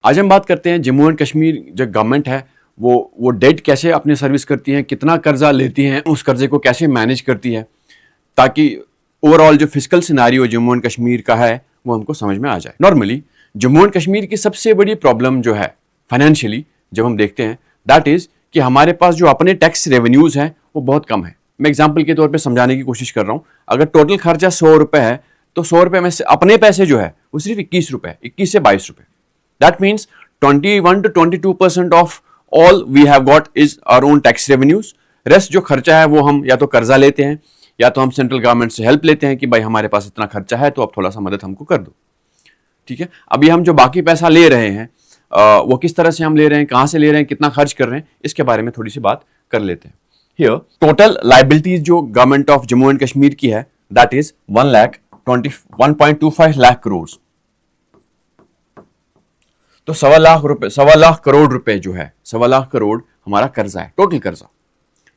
आज हम बात करते हैं जम्मू एंड कश्मीर जो गवर्नमेंट है वो डेट कैसे अपनी सर्विस करती है, कितना कर्जा लेती है, उस कर्जे को कैसे मैनेज करती है, ताकि ओवरऑल जो physical scenario Jammu and Kashmir का है वो हमको समझ में आ जाए। नॉर्मली जम्मू एंड कश्मीर की सबसे बड़ी प्रॉब्लम जो है फाइनेंशियली जब हम देखते हैं दैट इज कि हमारे पास जो अपने टैक्स रेवेन्यूज हैं वो बहुत कम है। मैं एग्जाम्पल के तौर पे समझाने की कोशिश कर रहा हूँ। अगर टोटल खर्चा 100 रुपये है तो 100 रुपये में से अपने पैसे जो है वो सिर्फ 21 रुपये, 21 से 22 रुपये। That means 21 to 22% of all we have got is our own tax revenues. Rest जो खर्चा है वो हम या तो कर्जा लेते हैं या तो हम सेंट्रल गवर्नमेंट से हेल्प लेते हैं कि भाई हमारे पास इतना खर्चा है तो आप थोड़ा सा मदद हमको कर दो। ठीक है, अभी हम जो बाकी पैसा ले रहे हैं वो किस तरह से हम ले रहे हैं, कहाँ से ले रहे हैं, कितना खर्च कर रहे हैं, इसके बारे में थोड़ी सी बात कर लेते हैं। हियर टोटल लाइबिलिटीज जो government of Jammu and Kashmir की है दैट इज 1.25 लाख करोड़। तो 1.25 लाख करोड़ रुपए जो है, 1.25 लाख करोड़ हमारा कर्जा है, टोटल कर्जा।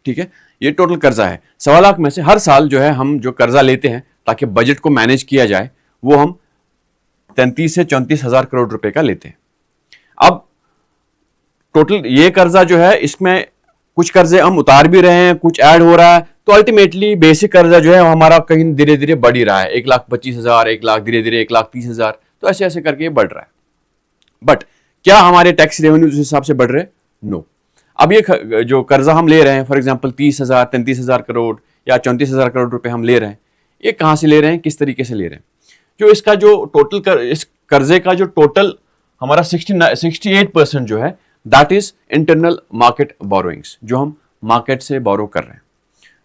ठीक है, ये टोटल कर्जा है। 1.25 लाख में से हर साल जो है हम जो कर्जा लेते हैं ताकि बजट को मैनेज किया जाए वो हम 33 से 34 हजार करोड़ रुपए का लेते हैं। अब टोटल ये कर्जा जो है इसमें कुछ कर्जे हम उतार भी रहे हैं, कुछ ऐड हो रहा है, तो अल्टीमेटली बेसिक कर्जा जो है हमारा कहीं धीरे धीरे बढ़ ही रहा है। 1,25,000, 1 लाख, धीरे धीरे 1,30,000, तो ऐसे ऐसे करके ये बढ़ रहा है। बट क्या हमारे टैक्स रेवेन्यू उस हिसाब से बढ़ रहे? नो। अब ये जो कर्जा हम ले रहे हैं फॉर एग्जांपल 30,000, 33,000 करोड़ या 34,000 करोड़ रुपए हम ले रहे हैं, ये कहाँ से ले रहे हैं, किस तरीके से ले रहे हैं? जो इसका जो टोटल इस कर्जे का जो टोटल हमारा 68% जो है that is internal market borrowings, जो हम मार्केट से बोरो कर रहे हैं।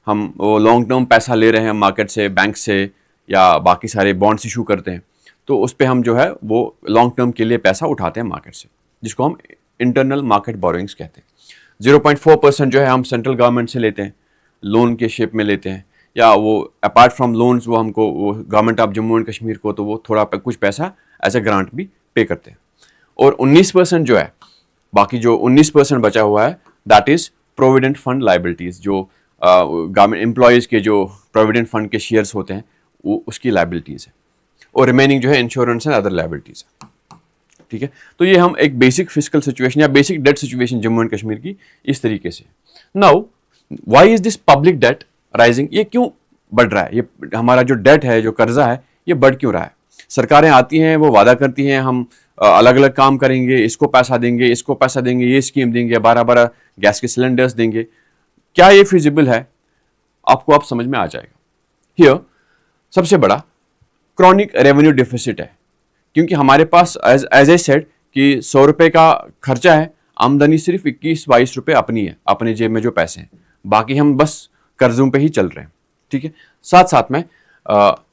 हम वो लॉन्ग टर्म पैसा ले रहे हैं मार्केट से, बैंक से, या बाकी सारे बॉन्ड्स इशू करते हैं, तो उस पर हम जो है वो लॉन्ग टर्म के लिए पैसा उठाते हैं मार्केट से, जिसको हम इंटरनल मार्केट बोरोइंग्स कहते हैं। 0.4% जो है हम सेंट्रल गवर्नमेंट से लेते हैं, लोन के शेप में लेते हैं, या वो अपार्ट फ्रॉम लोन्स वो हमको वो government of Jammu and Kashmir को तो वो थोड़ा कुछ पैसा एज ए ग्रांट भी पे करते हैं। और 19% जो है, बाकी जो 19% बचा हुआ है that is provident fund liabilities, जो गवर्नमेंट एम्प्लॉयज़ के जो प्रोविडेंट फंड के शेयर्स होते हैं वो उसकी लाइबिलिटीज है, और रिमेनिंग जो है इंश्योरेंस एंड अदर लाइबिलिटीज है। ठीक है, तो ये हम एक बेसिक फिजिकल सिचुएशन या basic debt situation Jammu and Kashmir की इस तरीके से। Now why is this public debt rising? ये क्यों बढ़ रहा है? ये हमारा जो डेट है, जो कर्जा है, ये बढ़ क्यों रहा है? सरकारें आती हैं, वो वादा करती हैं हम अलग अलग काम करेंगे, इसको पैसा देंगे, इसको पैसा देंगे, ये स्कीम देंगे, 12-12 गैस के सिलेंडर्स देंगे। क्या ये फिजिबल है? आपको अब समझ में आ जाएगा। हियर सबसे बड़ा क्रॉनिक रेवेन्यू डिफिसिट है, क्योंकि हमारे पास एज ए सेड कि 100 रुपये का खर्चा है, आमदनी सिर्फ 21-22 रुपये अपनी है, अपने जेब में जो पैसे हैं, बाकी हम बस कर्जों पे ही चल रहे हैं। ठीक है, साथ साथ में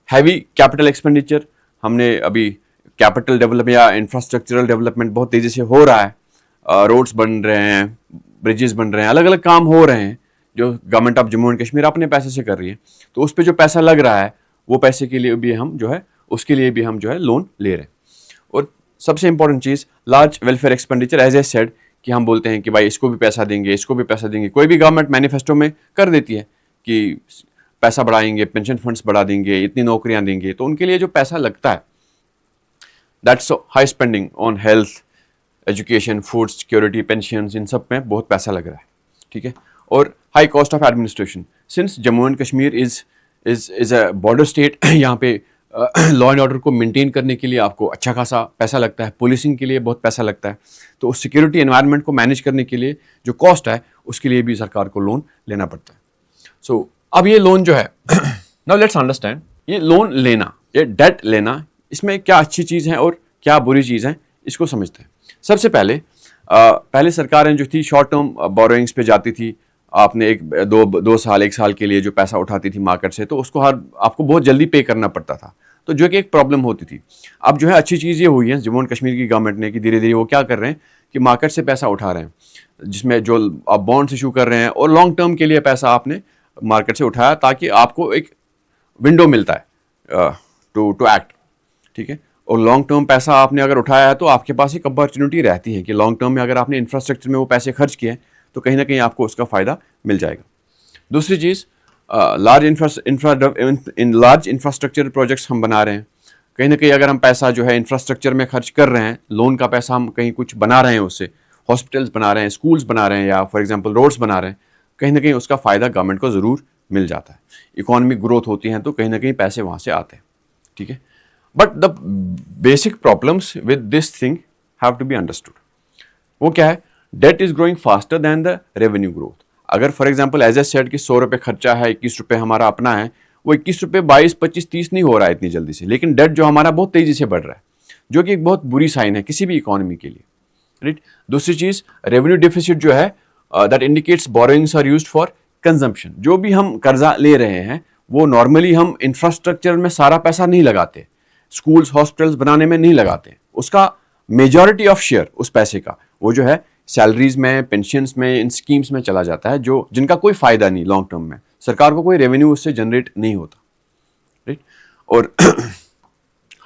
हैवी कैपिटल एक्सपेंडिचर, हमने अभी कैपिटल डेवलपमेंट या इंफ्रास्ट्रक्चरल डेवलपमेंट बहुत तेज़ी से हो रहा है, रोड्स बन रहे हैं, ब्रिजेस बन रहे हैं, अलग अलग काम हो रहे हैं जो government of Jammu and Kashmir अपने पैसे से कर रही है, तो उस पर जो पैसा लग रहा है वो पैसे के लिए भी हम जो है उसके लिए भी हम जो है लोन ले रहे हैं। और सबसे इंपॉर्टेंट चीज़ large welfare expenditure, as I said कि हम बोलते हैं कि भाई इसको भी पैसा देंगे, इसको भी पैसा देंगे, कोई भी गवर्नमेंट मैनिफेस्टो में कर देती है कि पैसा बढ़ाएंगे, पेंशन फंड्स बढ़ा देंगे, इतनी नौकरियां देंगे, तो उनके लिए जो पैसा लगता है that's high spending on health, education, food security, pension, इन सब में बहुत पैसा लग रहा है। ठीक है, और high cost of administration, since Jammu and Kashmir is a border state, यहाँ पे लॉ एंड ऑर्डर को मेंटेन करने के लिए आपको अच्छा खासा पैसा लगता है, पुलिसिंग के लिए बहुत पैसा लगता है, तो उस सिक्योरिटी एनवायरनमेंट को मैनेज करने के लिए जो कॉस्ट है उसके लिए भी सरकार को लोन लेना पड़ता है। सो अब ये लोन जो है नाउ लेट्स अंडरस्टैंड, ये लोन लेना, ये डेट लेना, इसमें क्या अच्छी चीज़ है और क्या बुरी चीज़ है, इसको समझते हैं। सबसे पहले सरकारें जो थी शॉर्ट टर्म बोरोइंग्स पे जाती थी, आपने दो साल 1 साल के लिए जो पैसा उठाती थी मार्केट से, तो उसको आपको बहुत जल्दी पे करना पड़ता था, तो जो कि एक प्रॉब्लम होती थी। अब जो है अच्छी चीज़ ये हुई है जम्मू एंड कश्मीर की गवर्नमेंट ने कि धीरे धीरे वो क्या कर रहे हैं कि मार्केट से पैसा उठा रहे हैं, जिसमें जो आप बॉन्ड्स इशू कर रहे हैं और लॉन्ग टर्म के लिए पैसा आपने मार्केट से उठाया, ताकि आपको एक विंडो मिलता है टू एक्ट। ठीक है, और लॉन्ग टर्म पैसा आपने अगर उठाया है तो आपके पास एक अपॉर्चुनिटी रहती है कि लॉन्ग टर्म में अगर आपने इंफ्रास्ट्रक्चर में वो पैसे खर्च किए तो कहीं ना कहीं आपको उसका फ़ायदा मिल जाएगा। दूसरी चीज़, लार्ज इंफ्रास्ट्रक्चर प्रोजेक्ट्स हम बना रहे हैं, कहीं ना कहीं अगर हम पैसा जो है इंफ्रास्ट्रक्चर में खर्च कर रहे हैं, लोन का पैसा हम कहीं कुछ बना रहे हैं, उससे हॉस्पिटल्स बना रहे हैं, स्कूल्स बना रहे हैं, या फॉर एग्जांपल रोड्स बना रहे हैं, कहीं ना कहीं उसका फ़ायदा गवर्नमेंट को ज़रूर मिल जाता है। इकोनॉमिक ग्रोथ होती है तो कहीं ना कहीं पैसे वहाँ से आते हैं, ठीक है। But the basic problems with this thing have to be understood. वो क्या है? Debt is growing faster than the revenue growth. अगर for example as a set कि 100 रुपये खर्चा है, 21 रुपये हमारा अपना है, वो 21 रुपये 22, 25, 30 नहीं हो रहा है इतनी जल्दी से, लेकिन डेट जो हमारा बहुत तेजी से बढ़ रहा है, जो कि एक बहुत बुरी साइन है किसी भी इकोनॉमी के लिए, राइट। दूसरी चीज, रेवेन्यू डिफिसिट जो है, that indicates borrowings are used for consumption. जो भी हम कर्जा ले रहे हैं वो नॉर्मली हम इंफ्रास्ट्रक्चर में सारा पैसा नहीं लगाते, स्कूल्स हॉस्पिटल्स बनाने में नहीं लगाते, उसका मेजॉरिटी ऑफ शेयर उस पैसे का वो जो है सैलरीज में, पेंशन्स में, इन स्कीम्स में चला जाता है, जो जिनका कोई फायदा नहीं लॉन्ग टर्म में, सरकार को कोई रेवेन्यू उससे जनरेट नहीं होता, राइट। और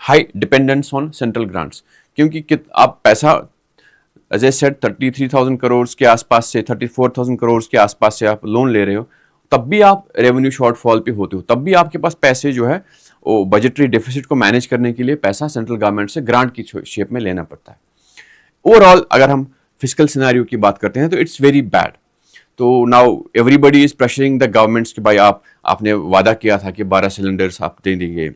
high dependence on central grants, क्योंकि आप पैसा एज ए सेट 33,000 करोड़ के आसपास से 34,000 करोड़ के आसपास से आप लोन ले रहे हो, तब भी आप रेवेन्यू शॉर्टफॉल पे होते हो, तब भी आपके पास पैसे जो है वो बजटरी डेफिसिट को मैनेज करने के लिए पैसा सेंट्रल गवर्नमेंट से ग्रांट की शेप में लेना पड़ता है। ओवरऑल अगर हम फिजिकल सिनेरियो की बात करते हैं तो इट्स वेरी बैड। तो now everybody is pressuring the governments कि भाई आपने वादा किया था कि 12 सिलेंडर्स आप दे देंगे,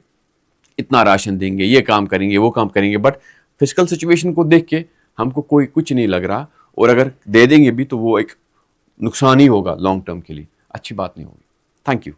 इतना राशन देंगे, ये काम करेंगे, वो काम करेंगे, बट फिजिकल सिचुएशन को देख के हमको कोई कुछ नहीं लग रहा, और अगर दे देंगे भी तो वो एक नुकसान ही होगा लॉन्ग टर्म के लिए, अच्छी बात नहीं होगी। Thank you.